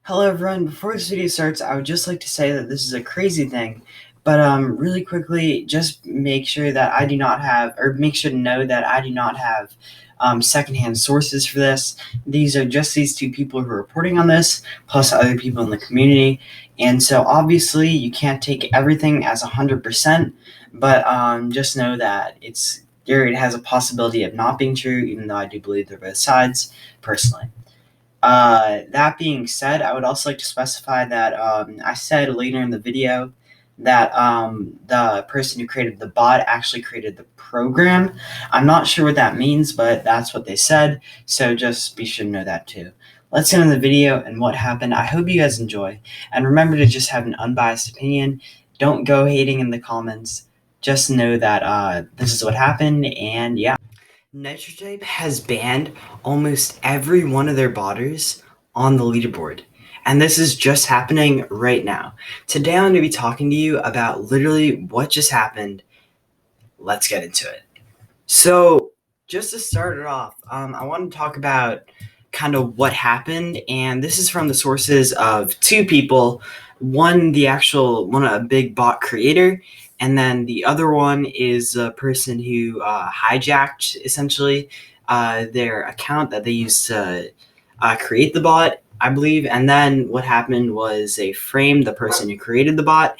Hello everyone, before this video starts, I would just like to say that this is a crazy thing, but really quickly, just make sure that I do not have, or make sure to know that I do not have secondhand sources for this. These are just these two people who are reporting on this, plus other people in the community, and so obviously you can't take everything as 100%, but just know that it has a possibility of not being true, even though I do believe they're both sides, personally. That being said, I would also like to specify that I said later in the video that the person who created the bot actually created the program. I'm not sure what that means, but that's what they said, so just be sure to know that too. Let's get into the video and what happened. I hope you guys enjoy, and remember to just have an unbiased opinion. Don't go hating in the comments. Just know that this is what happened, and yeah. Nitro has banned almost every one of their botters on the leaderboard. And this is just happening right now. Today I'm going to be talking to you about literally what just happened. Let's get into it. So, just to start it off, I want to talk about kind of what happened, and this is from the sources of two people. One, a big bot creator, and then the other one is a person who hijacked essentially their account that they used to create the bot, I believe. And then what happened was they framed the person who created the bot,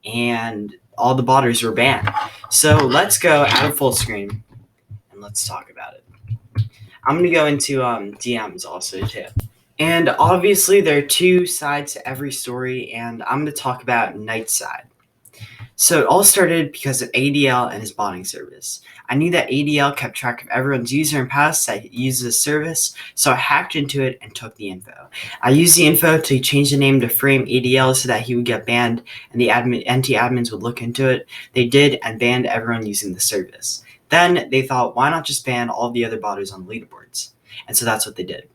and all the botters were banned. So let's go out of full screen and let's talk about it. I'm going to go into DMs also too. And obviously there are two sides to every story, and I'm going to talk about Knight's side. So it all started because of ADL and his botting service. I knew that ADL kept track of everyone's user and pass that uses the service, so I hacked into it and took the info. I used the info to change the name to frame ADL so that he would get banned and the NT admins would look into it. They did and banned everyone using the service. Then they thought, why not just ban all the other botters on the leaderboards? And so that's what they did.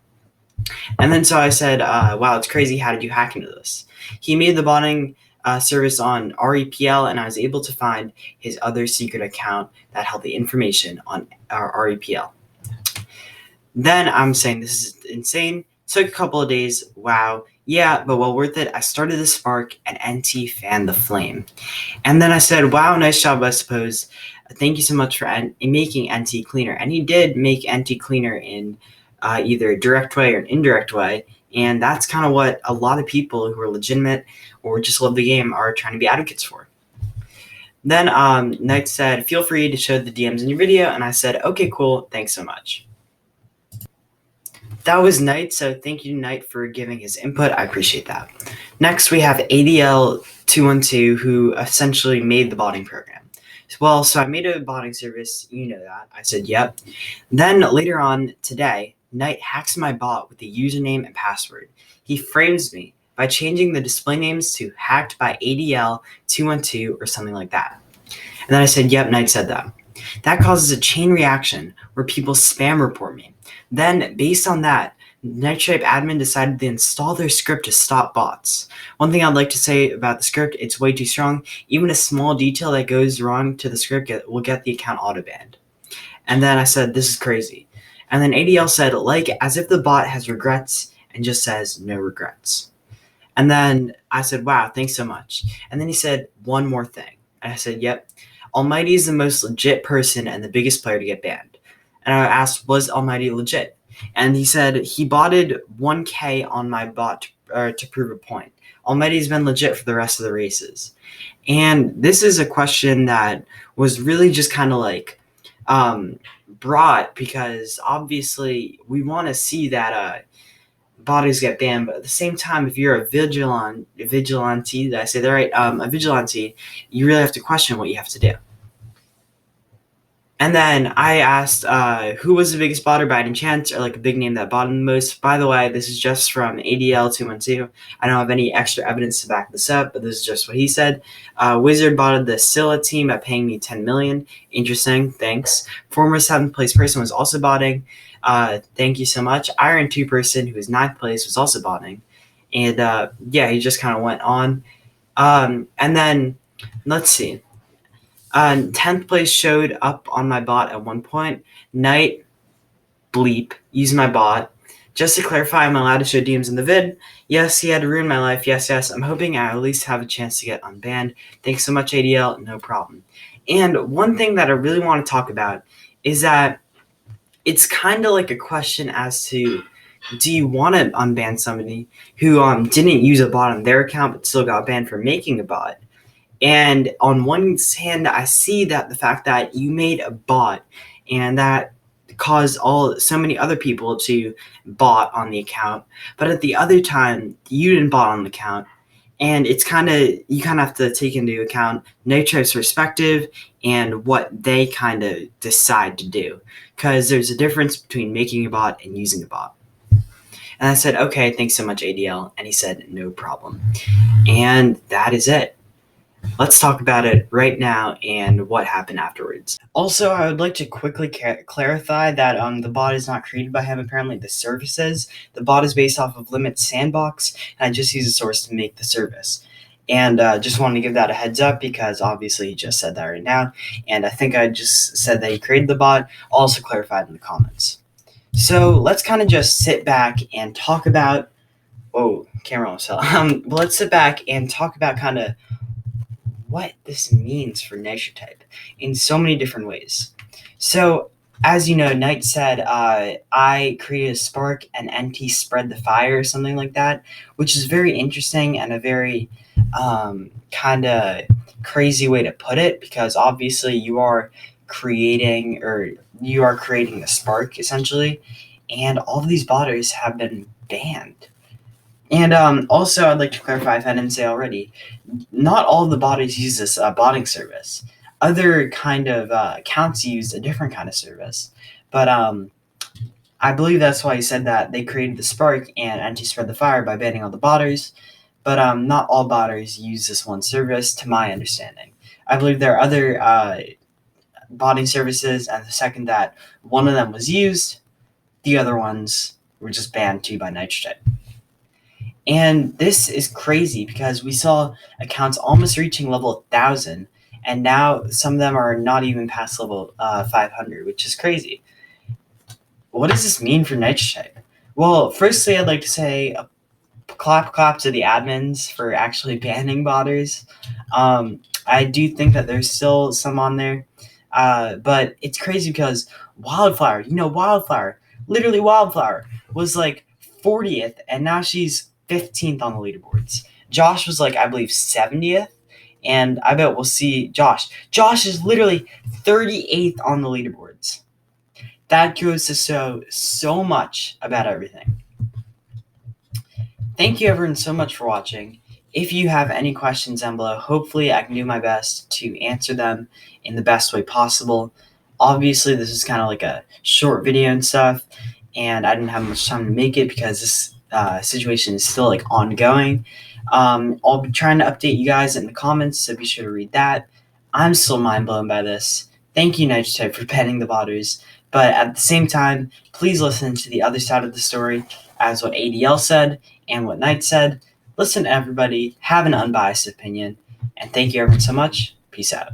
And then so I said, wow, it's crazy. How did you hack into this? He made the botting service on REPL, and I was able to find his other secret account that held the information on our REPL. Then I'm saying this is insane. Took a couple of days. Wow. Yeah, but well worth it. I started the spark and NT fanned the flame. And then I said, wow, nice job, I suppose. Thank you so much for making NT cleaner. And he did make NT cleaner in either a direct way or an indirect way. And that's kind of what a lot of people who are legitimate or just love the game are trying to be advocates for. Then Knight said, feel free to show the DMs in your video. And I said, okay, cool. Thanks so much. That was Knight, so thank you, Knight, for giving his input. I appreciate that. Next, we have ADL212, who essentially made the botting program. Well, so I made a botting service. You know that. I said, yep. Then later on today, Knight hacks my bot with the username and password. He frames me by changing the display names to hacked by ADL212 or something like that. And then I said, yep, Knight said that. That causes a chain reaction where people spam report me. Then, based on that, Nitro admin decided to install their script to stop bots. One thing I'd like to say about the script, it's way too strong. Even a small detail that goes wrong to the script will get the account auto-banned. And then I said, this is crazy. And then ADL said, like, as if the bot has regrets, and just says, no regrets. And then I said, wow, thanks so much. And then he said, one more thing. And I said, yep. Almighty is the most legit person and the biggest player to get banned. And I asked, was Almighty legit? And he said he botted 1K on my bot to prove a point. Almighty's been legit for the rest of the races. And this is a question that was really just kind of like brought because obviously we want to see that bodies get banned, but at the same time, if you're a vigilante, did I say that right? A vigilante, you really have to question what you have to do. And then I asked who was the biggest botter by any chance, or like a big name that botted the most. By the way, this is just from ADL212. I don't have any extra evidence to back this up, but this is just what he said. Wizard botted the Scylla team by paying me $10 million. Interesting, thanks. Former 7th place person was also botting. Thank you so much. Iron 2 person, who was 9th place, was also botting. And yeah, he just kind of went on. And then, let's see. 10th place showed up on my bot at one point. Knight bleep used my bot Just to clarify, am I allowed to show DMs in the vid? Yes, he had to ruin my life. Yes. I'm hoping I at least have a chance to get unbanned. Thanks so much, ADL. No problem. And one thing that I really want to talk about is that it's kind of like a question as to, do you want to unban somebody who didn't use a bot on their account but still got banned for making a bot? And on one hand, I see that the fact that you made a bot and that caused so many other people to bot on the account, but at the other time, you didn't bot on the account. And you kind of have to take into account Nitro's perspective and what they kind of decide to do, because there's a difference between making a bot and using a bot. And I said, okay, thanks so much, ADL. And he said, no problem. And that is it. Let's talk about it right now and what happened afterwards. Also, I would like to quickly clarify that the bot is not created by him. Apparently, the service is. The bot is based off of Limit Sandbox, and I just use a source to make the service. And just wanted to give that a heads up because obviously he just said that right now. And I think I just said that he created the bot, also clarified in the comments. So let's kind of just sit back and talk about. Whoa, camera almost fell. Let's sit back and talk about kind of what this means for Nitro type in so many different ways. So, as you know, Knight said, I created a spark and NT spread the fire or something like that, which is very interesting and a very kind of crazy way to put it, because obviously you are creating the spark essentially, and all of these botters have been banned. And also, I'd like to clarify, if I didn't say already, not all of the botters use this botting service. Other kind of accounts use a different kind of service. But I believe that's why he said that they created the spark and anti-spread the fire by banning all the botters. But not all botters use this one service, to my understanding. I believe there are other botting services, and the second that one of them was used, the other ones were just banned too by Nitro. And this is crazy because we saw accounts almost reaching level 1,000, and now some of them are not even past level 500, which is crazy. What does this mean for Nitro? Well, firstly, I'd like to say a clap to the admins for actually banning botters. I do think that there's still some on there, but it's crazy because Wildflower, literally Wildflower was like 40th, and now she's 15th on the leaderboards. Josh was like, I believe, 70th, and I bet we'll see Josh. Josh is literally 38th on the leaderboards. That goes to show so much about everything. Thank you, everyone, so much for watching. If you have any questions down below, hopefully I can do my best to answer them in the best way possible. Obviously, this is kind of like a short video and stuff, and I didn't have much time to make it because this situation is still like ongoing. I'll be trying to update you guys in the comments, so be sure to read that. I'm still mind blown by this. Thank you, Nitro, for banning the botters, but at the same time, please listen to the other side of the story, as what ADL said and what Knight said. Listen to everybody, have an unbiased opinion, and thank you everyone so much. Peace out.